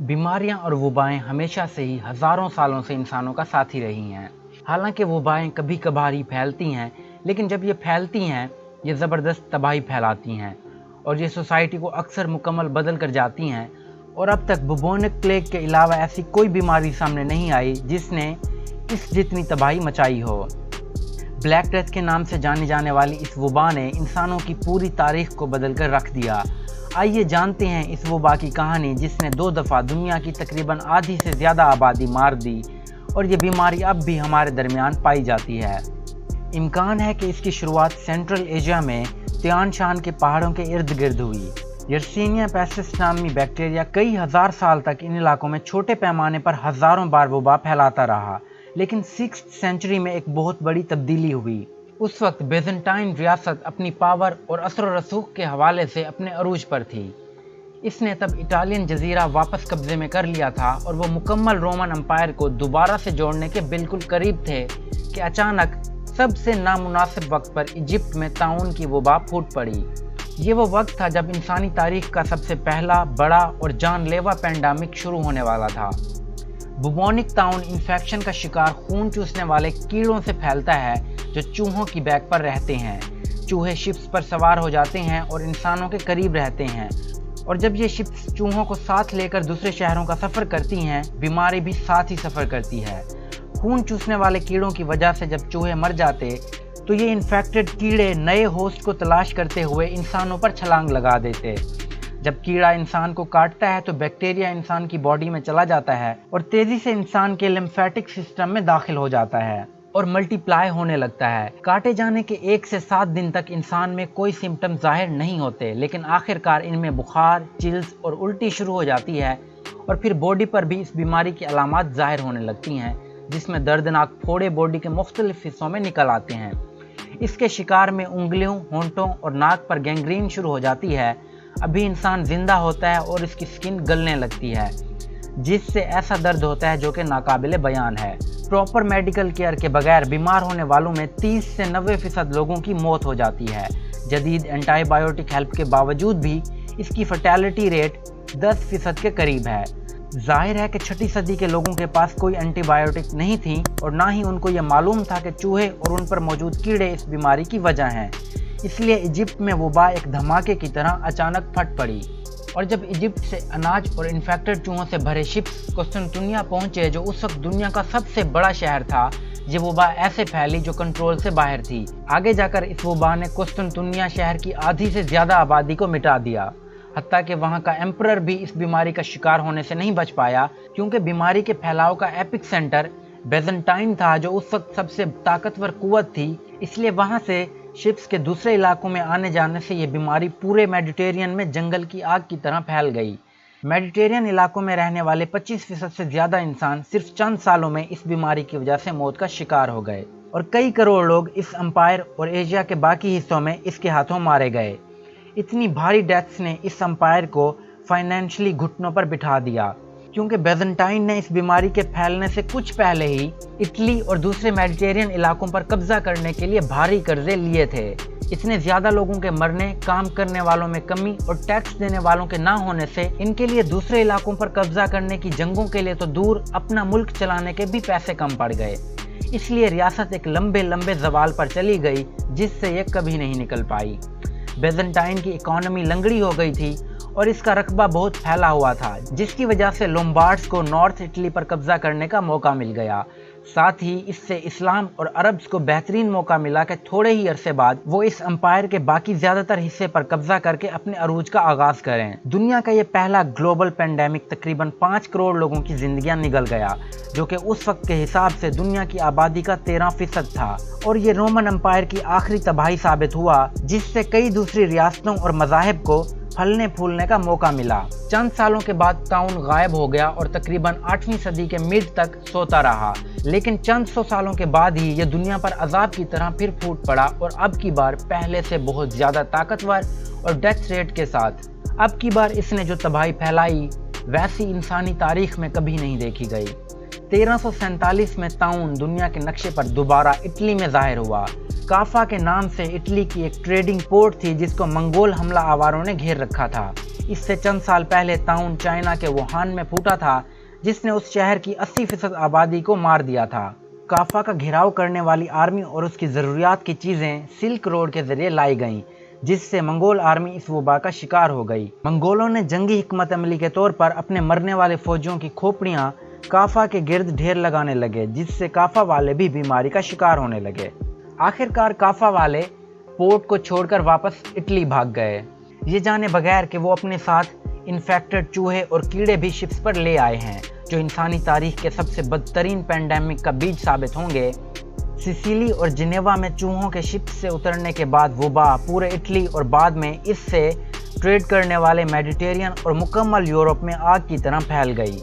बीमारियां और वबाएं हमेशा से ही हज़ारों सालों से इंसानों का साथी रही हैं। हालांकि वबाएं कभी कभार ही फैलती हैं, लेकिन जब ये फैलती हैं ये ज़बरदस्त तबाही फैलाती हैं और ये सोसाइटी को अक्सर मुकम्मल बदल कर जाती हैं। और अब तक बुबोनिक प्लेग के अलावा ऐसी कोई बीमारी सामने नहीं आई जिसने इस जितनी तबाही मचाई हो। ब्लैक डेथ के नाम से जाने जाने वाली इस वबा ने इंसानों की पूरी तारीख को बदल कर रख दिया। आइए जानते हैं इस वबा की कहानी जिसने 2 दफ़ा दुनिया की तकरीबन आधी से ज़्यादा आबादी मार दी और ये बीमारी अब भी हमारे दरमियान पाई जाती है। इम्कान है कि इसकी शुरुआत सेंट्रल एशिया में तियान शान के पहाड़ों के इर्द गिर्द हुई। यर्सीनिया पेस्टिस नामी बैक्टीरिया कई हज़ार साल तक इन इलाकों में छोटे पैमाने पर हज़ारों बार वबा फैलाता रहा, लेकिन 6th सेंचुरी में एक बहुत बड़ी तब्दीली हुई। उस वक्त बेज़ेंटाइन रियासत अपनी पावर और असर व रसूख के हवाले से अपने अरूज पर थी। इसने तब इटालियन जजीरा वापस कब्जे में कर लिया था और वो मुकम्मल रोमन एम्पायर को दोबारा से जोड़ने के बिल्कुल करीब थे कि अचानक सबसे नामुनासिब वक्त पर इजिप्ट में ताउन की वबा फूट पड़ी। ये वो वक्त था जब इंसानी तारीख का सबसे पहला बड़ा और जानलेवा पैंडेमिक शुरू होने वाला था। बुबोनिक ताउन इन्फेक्शन का शिकार खून चूसने वाले कीड़ों से फैलता है जो चूहों की बैक पर रहते हैं। चूहे शिप्स पर सवार हो जाते हैं और इंसानों के करीब रहते हैं, और जब ये शिप्स चूहों को साथ लेकर दूसरे शहरों का सफ़र करती हैं, बीमारी भी साथ ही सफ़र करती है। खून चूसने वाले कीड़ों की वजह से जब चूहे मर जाते तो ये इन्फेक्टेड कीड़े नए होस्ट को तलाश करते हुए इंसानों पर छलांग लगा देते। जब कीड़ा इंसान को काटता है तो बैक्टीरिया इंसान की बॉडी में चला जाता है और तेज़ी से इंसान के लिम्फेटिक सिस्टम में दाखिल हो जाता है और मल्टीप्लाई होने लगता है। काटे जाने के 1 से 7 दिन तक इंसान में कोई सिम्टम जाहिर नहीं होते, लेकिन आखिरकार इनमें बुखार, चिल्स और उल्टी शुरू हो जाती है और फिर बॉडी पर भी इस बीमारी की अलामात जाहिर होने लगती हैं, जिसमें दर्दनाक फोड़े बॉडी के मुख्तलिफ हिस्सों में निकल आते हैं। इसके शिकार में उंगलियों, होंठों और नाक पर गैंग्रीन शुरू हो जाती है। अभी इंसान जिंदा होता है और इसकी स्किन गलने लगती है, जिससे ऐसा दर्द होता है जो कि नाकाबिले बयान है। प्रॉपर मेडिकल केयर के बगैर बीमार होने वालों में 30 से 90% लोगों की मौत हो जाती है। जदीद एंटीबायोटिक हेल्प के बावजूद भी इसकी फर्टिलिटी रेट 10% के करीब है। जाहिर है कि 6ठी सदी के लोगों के पास कोई एंटीबायोटिक नहीं थी और ना ही उनको यह मालूम था कि चूहे और उन पर मौजूद कीड़े इस बीमारी की वजह हैं। इसलिए इजिप्ट में वबा एक धमाके की तरह अचानक फट पड़ी, और जब इजिप्ट से अनाज और इन्फेक्टेड चूहों से भरे शिप्स कुस्तुनतुनिया पहुंचे, जो उस वक्त दुनिया का सबसे बड़ा शहर था, ये वबा ऐसे फैली जो कंट्रोल से बाहर थी। आगे जाकर इस वबा ने कुस्तुनतुनिया शहर की आधी से ज़्यादा आबादी को मिटा दिया। हत्ता कि वहाँ का एम्परर भी इस बीमारी का शिकार होने से नहीं बच पाया, क्योंकि बीमारी के फैलाव का एपिक सेंटर बेज़ेंटाइन था, जो उस वक्त सबसे ताकतवर कुव्वत थी। इसलिए वहाँ से शिप्स के दूसरे इलाकों में आने जाने से ये बीमारी पूरे मेडिटेरियन में जंगल की आग की तरह फैल गई। मेडिटेरियन इलाकों में रहने वाले 25% से ज़्यादा इंसान सिर्फ चंद सालों में इस बीमारी की वजह से मौत का शिकार हो गए, और कई करोड़ लोग इस एम्पायर और एशिया के बाकी हिस्सों में इसके हाथों मारे गए। इतनी भारी डेथ्स ने इस एम्पायर को फाइनेंशियली घुटनों पर बिठा दिया, क्योंकि बेज़ेंटाइन ने इस बीमारी के फैलने से कुछ पहले ही इटली और दूसरे मेडिटेरियन इलाकों पर कब्जा करने के लिए भारी कर्जे लिए थे। इतने ज़्यादा लोगों के मरने, काम करने वालों में कमी और टैक्स देने वालों के ना होने से इनके लिए दूसरे इलाकों पर कब्जा करने की जंगों के लिए तो दूर, अपना मुल्क चलाने के भी पैसे कम पड़ गए। इसलिए रियासत एक लंबे लंबे जवाल पर चली गई, जिससे ये कभी नहीं निकल पाई। बेज़ेंटाइन की इकॉनमी लंगड़ी हो गई थी और इसका रकबा बहुत फैला हुआ था, जिसकी वजह से लोम्बार्ड्स को नॉर्थ इटली पर कब्जा करने का मौका मिल गया। साथ ही इससे इस्लाम और अरब्स को बेहतरीन मौका मिला कि थोड़े ही अरसे बाद वो इस एम्पायर के बाकी ज़्यादातर हिस्से पर कब्जा करके अपने अरूज का आगाज़ करें। दुनिया का ये पहला ग्लोबल पेंडेमिक तकरीबन 5 करोड़ लोगों की जिंदगियां निगल गया, जो कि उस वक्त के हिसाब से दुनिया की आबादी का 13% था, और ये रोमन एम्पायर की आखिरी तबाही साबित हुआ, जिससे कई दूसरी रियासतों और मज़ाहिब को फलने फूलने का मौका मिला। चंद सालों के बाद ताउन गायब हो गया और तकरीबन 8वीं सदी के मिड तक सोता रहा, लेकिन चंद सौ सालों के बाद ही यह दुनिया पर अजाब की तरह फिर फूट पड़ा, और अब की बार पहले से बहुत ज़्यादा ताकतवर और डेथ रेट के साथ। अब की बार इसने जो तबाही फैलाई वैसी इंसानी तारीख में कभी नहीं देखी गई। 1347 में ताउन दुनिया के नक्शे पर दोबारा इटली में जाहिर हुआ। काफा के नाम से इटली की एक ट्रेडिंग पोर्ट थी जिसको मंगोल हमला आवारों ने घेर रखा था। اس سے चंद साल पहले ताउन चाइना के वुहान में फूटा था, जिसने उस शहर की 80% आबादी को मार दिया था। काफा का घेराव करने वाली आर्मी और उसकी ज़रूरियात की चीज़ें सिल्क रोड के जरिए लाई गईं, जिससे मंगोल आर्मी इस वबा का शिकार हो गई। मंगोलों ने जंगी हिकमत अमली के तौर पर अपने मरने वाले फौजियों की खोपड़ियां काफा के गिर्द ढेर लगाने लगे, जिससे काफा वाले भी बीमारी का शिकार होने लगे। आखिरकार काफा वाले पोर्ट को छोड़कर वापस इटली भाग गए, ये जाने बगैर कि वो अपने साथ इन्फेक्टेड चूहे और कीड़े भी शिप्स पर ले आए हैं, जो इंसानी तारीख के सबसे बदतरीन पैंडेमिक का बीज साबित होंगे। सिसिली और जिनेवा में चूहों के शिप से उतरने के बाद वबा पूरे इटली और बाद में इससे ट्रेड करने वाले मेडिटेरियन और मुकम्मल यूरोप में आग की तरह फैल गई।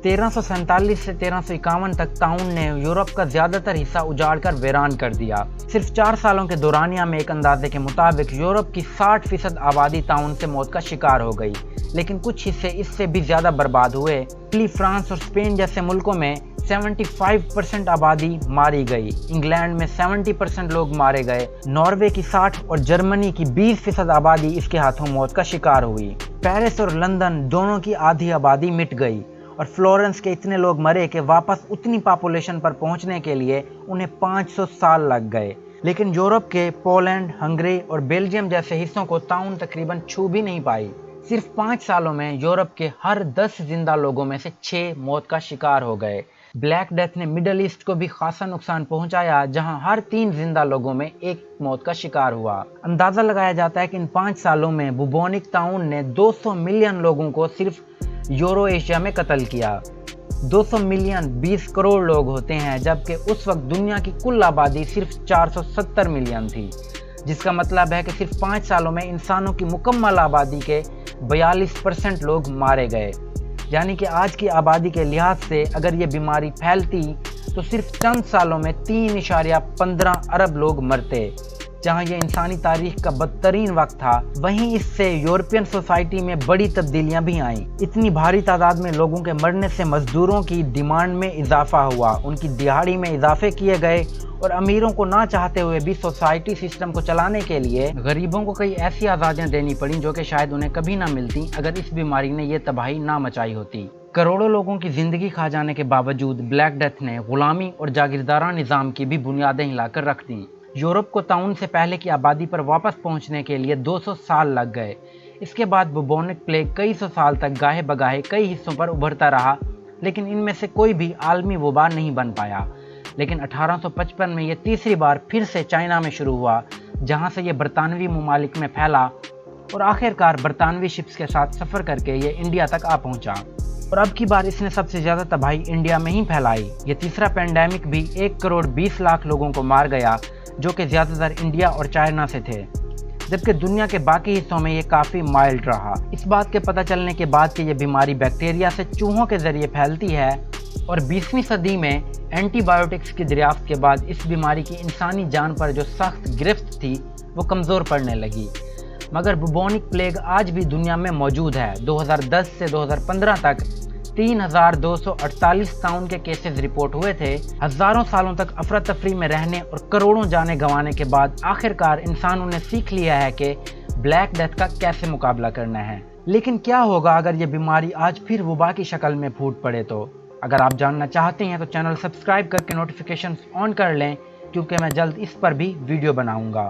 1347 से 1351 तक ताउन ने यूरोप का ज़्यादातर हिस्सा उजाड़कर वीरान कर दिया। सिर्फ 4 सालों के दौरानिया में एक अंदाजे के मुताबिक यूरोप की 60% आबादी ताउन से मौत का शिकार हो गई, लेकिन कुछ हिस्से इससे भी ज़्यादा बर्बाद हुए। इटली, फ्रांस और स्पेन जैसे मुल्कों में 75% आबादी मारी गई, इंग्लैंड में 70% लोग मारे गए, नॉर्वे की 60 और जर्मनी की 20% आबादी इसके हाथों मौत का शिकार हुई। पेरिस और लंदन दोनों की आधी आबादी मिट गई और फ्लोरेंस के इतने लोग मरे कि वापस उतनी पॉपुलेशन पर पहुंचने के लिए उन्हें 500 साल लग गए। लेकिन यूरोप के पोलैंड, हंगरी और बेल्जियम जैसे हिस्सों को ताउन तकरीबन छू भी नहीं पाई। सिर्फ 5 सालों में यूरोप के हर 10 जिंदा लोगों में से 6 मौत का शिकार हो गए। ब्लैक डेथ ने मिडल ईस्ट को भी खासा नुकसान पहुंचाया, जहां हर 3 जिंदा लोगों में 1 मौत का शिकार हुआ। अंदाजा लगाया जाता है कि इन 5 सालों में बुबोनिक ताउन ने 200 मिलियन लोगों को सिर्फ यूरो एशिया में कत्ल किया। 200 मिलियन 20 करोड़ लोग होते हैं, जबकि उस वक्त दुनिया की कुल आबादी सिर्फ 470 मिलियन थी, जिसका मतलब है कि सिर्फ 5 सालों में इंसानों की मुकम्मल आबादी के 42% लोग मारे गए। यानी कि आज की आबादी के लिहाज से अगर ये बीमारी फैलती तो सिर्फ चंद सालों में 3.15 अरब लोग मरते। जहां ये इंसानी तारीख का बदतरीन वक्त था, वहीं इससे यूरोपियन सोसाइटी में बड़ी तब्दीलियां भी आईं। इतनी भारी तादाद में लोगों के मरने से मजदूरों की डिमांड में इजाफा हुआ, उनकी दिहाड़ी में इजाफे किए गए और अमीरों को ना चाहते हुए भी सोसाइटी सिस्टम को चलाने के लिए गरीबों को कई ऐसी आज़ादियाँ देनी पड़ी जो कि शायद उन्हें कभी ना मिलती अगर इस बीमारी ने ये तबाही ना मचाई होती। करोड़ों लोगों की जिंदगी खा जाने के बावजूद ब्लैक डेथ ने गुलामी और जागीरदारा निज़ाम की भी बुनियादें हिलाकर रख दी। यूरोप को ताउन से पहले की आबादी पर वापस पहुंचने के लिए 200 साल लग गए। इसके बाद बुबोनिक प्लेग कई सौ साल तक गाहे बगाहे कई हिस्सों पर उभरता रहा, लेकिन इनमें से कोई भी आलमी वबा नहीं बन पाया। लेकिन 1855 में ये तीसरी बार फिर से चाइना में शुरू हुआ, जहां से ये बरतानवी ममालिक में फैला और आखिरकार बरतानवी शिप्स के साथ सफ़र करके ये इंडिया तक आ पहुंचा। और अब की बार इसने सबसे ज़्यादा तबाही इंडिया में ही फैलाई। ये तीसरा पैंडेमिक भी 1 करोड़ 20 लाख लोगों को मार गया, जो कि ज़्यादातर इंडिया और चाइना से थे, जबकि दुनिया के बाकी हिस्सों में ये काफ़ी माइल्ड रहा। इस बात के पता चलने के बाद कि ये बीमारी बैक्टीरिया से चूहों के ज़रिए फैलती है और 20वीं सदी में एंटीबायोटिक्स की दरियाफ्त के बाद इस बीमारी की इंसानी जान पर जो सख्त गिरफ्त थी वो कमज़ोर पड़ने लगी। मगर बुबोनिक प्लेग आज भी दुनिया में मौजूद है। 2010 से 2015 तक 3248 ताउन के केसेस रिपोर्ट हुए थे। हजारों सालों तक अफरा तफरी में रहने और करोड़ों जाने गंवाने के बाद आखिरकार इंसानों ने सीख लिया है कि ब्लैक डेथ का कैसे मुकाबला करना है। लेकिन क्या होगा अगर ये बीमारी आज फिर वबा की शक्ल में फूट पड़े तो? अगर आप जानना चाहते हैं तो चैनल सब्सक्राइब करके नोटिफिकेशंस ऑन कर लें, क्योंकि मैं जल्द इस पर भी वीडियो बनाऊंगा।